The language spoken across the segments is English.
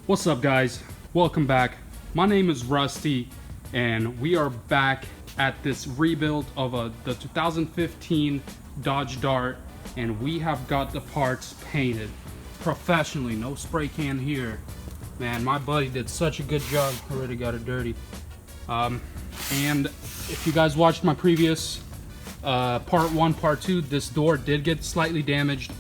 What's up, guys? Welcome back. My name is Rusty and we are back at this rebuild of the 2015 Dodge Dart, and we have got the parts painted professionally. No spray can here. Man, my buddy did such a good job. Already got it dirty. And if you guys watched my previous part 1, part 2, this door did get slightly damaged.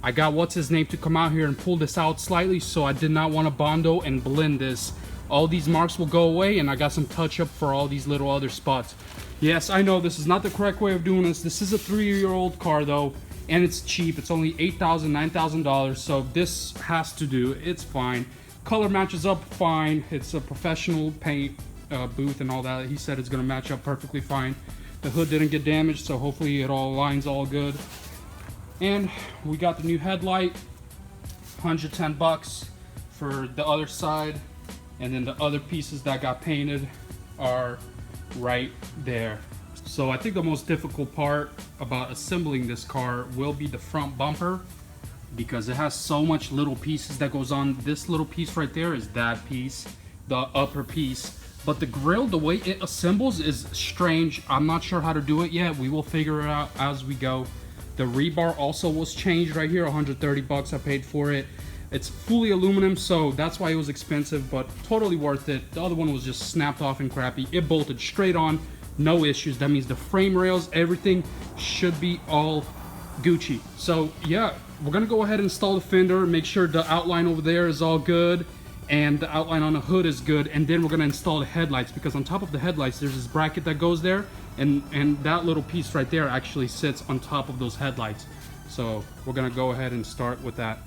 I got what's his name to come out here and pull this out slightly, so I did not want to Bondo and blend this. All these marks will go away, and I got some touch up for all these little other spots. Yes, I know this is not the correct way of doing this. This is a 3-year-old car though, and it's cheap. It's only $8,000, $9,000, so this has to do. It's fine. Color matches up fine. It's a professional paint booth and all that. He said it's gonna match up perfectly fine. The hood didn't get damaged, so hopefully it all aligns all good. And we got the new headlight, 110 bucks for the other side, and then the other pieces that got painted are right there. So I think the most difficult part about assembling this car will be the front bumper, because it has so much little pieces that goes on. This little piece right there is that piece, the upper piece. But the grill, the way it assembles is strange. I'm not sure how to do it yet. We will figure it out as we go. The rebar also was changed right here, 130 bucks I paid for it. It's fully aluminum, so that's why it was expensive, but totally worth it. The other one was just snapped off and crappy. It bolted straight on, no issues. That means the frame rails, everything should be all Gucci. So yeah, we're gonna go ahead and install the fender, make sure the outline over there is all good, and the outline on the hood is good, and then we're gonna install the headlights, because on top of the headlights there's this bracket that goes there, and that little piece right there actually sits on top of those headlights. So we're gonna go ahead and start with that.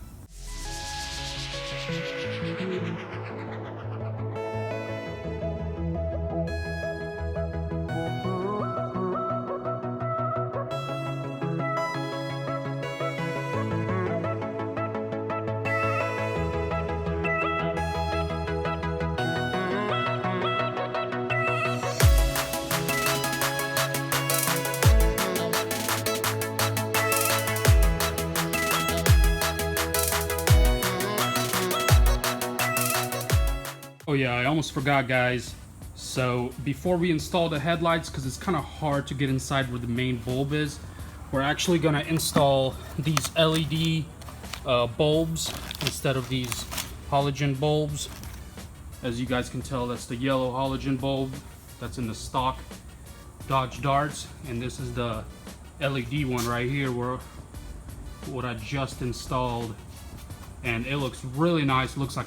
Oh yeah, I almost forgot, guys. So before we install the headlights, because it's kind of hard to get inside where the main bulb is, we're actually gonna install these LED bulbs instead of these halogen bulbs. As you guys can tell, that's the yellow halogen bulb that's in the stock Dodge Darts, and this is the LED one right here, where what I just installed, and it looks really nice. It looks like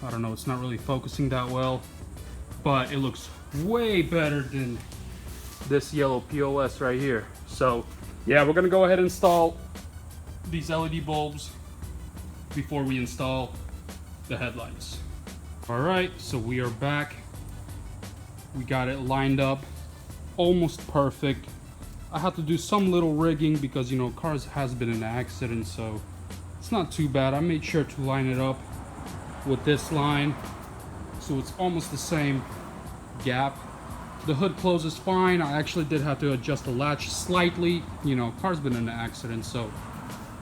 I don't know, it's not really focusing that well, but it looks way better than this yellow POS right here. So yeah, we're gonna go ahead and install these LED bulbs before we install the headlights. All right, so we are back. We got it lined up, almost perfect. I had to do some little rigging because, you know, cars has been in an accident, so it's not too bad. I made sure to line it up with this line, so it's almost the same gap. The hood closes fine. I actually did have to adjust the latch slightly. You know, car's been in an accident, so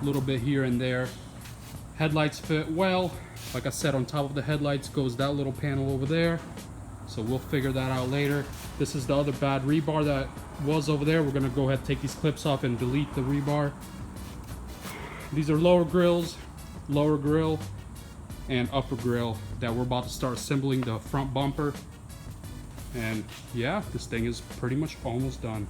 a little bit here and there. Headlights fit well. Like I said, on top of the headlights goes that little panel over there, so we'll figure that out later. This is the other bad rebar that was over there. We're gonna go ahead and take these clips off and delete the rebar. These are lower grills, lower grill and upper grill that we're about to start assembling the front bumper. And yeah, this thing is pretty much almost done.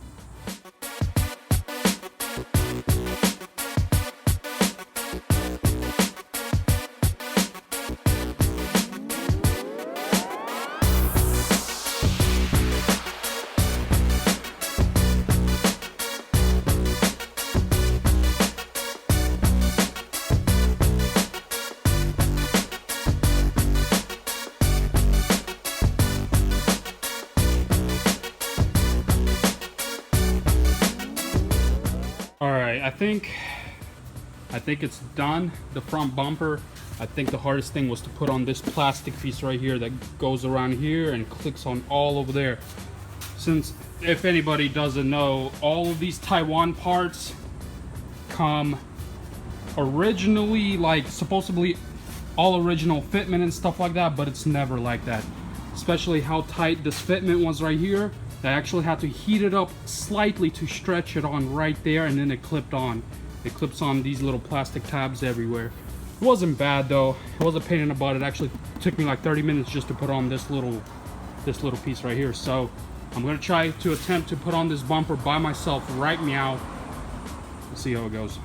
I think it's done. The front bumper, I think the hardest thing was to put on this plastic piece right here that goes around here and clicks on all over there. Since, if anybody doesn't know, all of these Taiwan parts come originally, like, supposedly all original fitment and stuff like that, but it's never like that. Especially how tight this fitment was right here. I actually had to heat it up slightly to stretch it on right there, and then it clipped on. It clips on these little plastic tabs everywhere. It wasn't bad though. It was a pain in the butt. It actually took me like 30 minutes just to put on this little piece right here. So I'm gonna try to attempt to put on this bumper by myself right now. Let's see how it goes.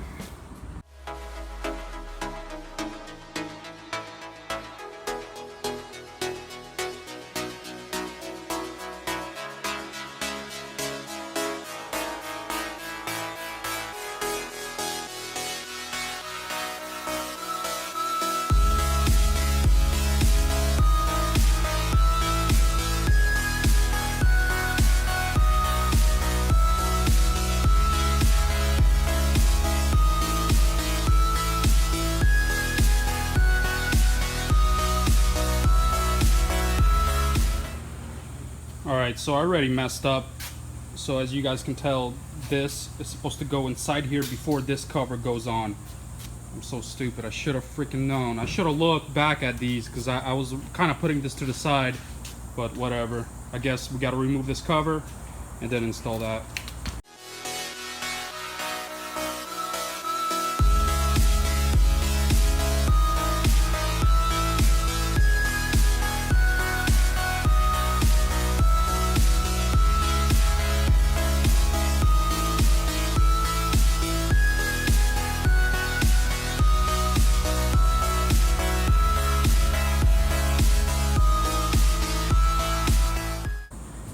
Alright, so I already messed up. So as you guys can tell, this is supposed to go inside here before this cover goes on. I'm so stupid. I should have freaking known. I should have looked back at these because I was kind of putting this to the side. But whatever. I guess we got to remove this cover and then install that.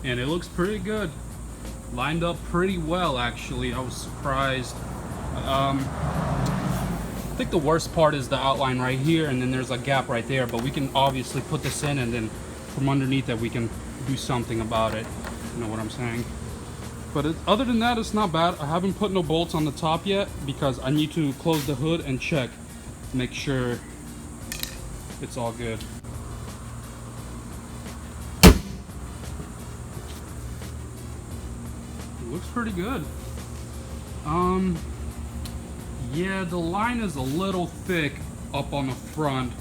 And it looks pretty good. Lined up pretty well, actually. I was surprised. I think the worst part is the outline right here, and then there's a gap right there, but we can obviously put this in, and then from underneath that we can do something about it. You know what I'm saying? But other than that, it's not bad. I haven't put no bolts on the top yet because I need to close the hood and check, make sure it's all good. Looks pretty good. Yeah, the line is a little thick up on the front,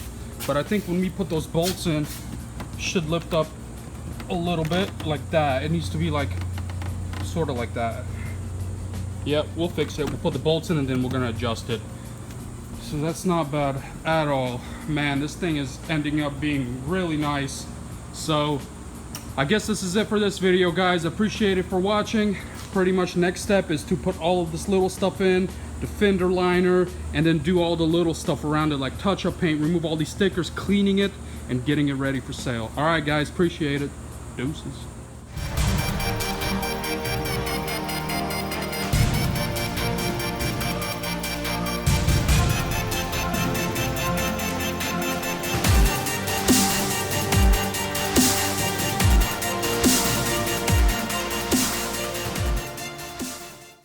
but I think when we put those bolts in, it should lift up a little bit like that. It needs to be like sort of like that. Yep, we'll fix it. We'll put the bolts in and then we're gonna adjust it. So that's not bad at all. Man, this thing is ending up being really nice. So I guess this is it for this video, guys. Appreciate it for watching. Pretty much next step is to put all of this little stuff in, the fender liner, and then do all the little stuff around it like touch-up paint, remove all these stickers, cleaning it, and getting it ready for sale. All right, guys, appreciate it. Deuces.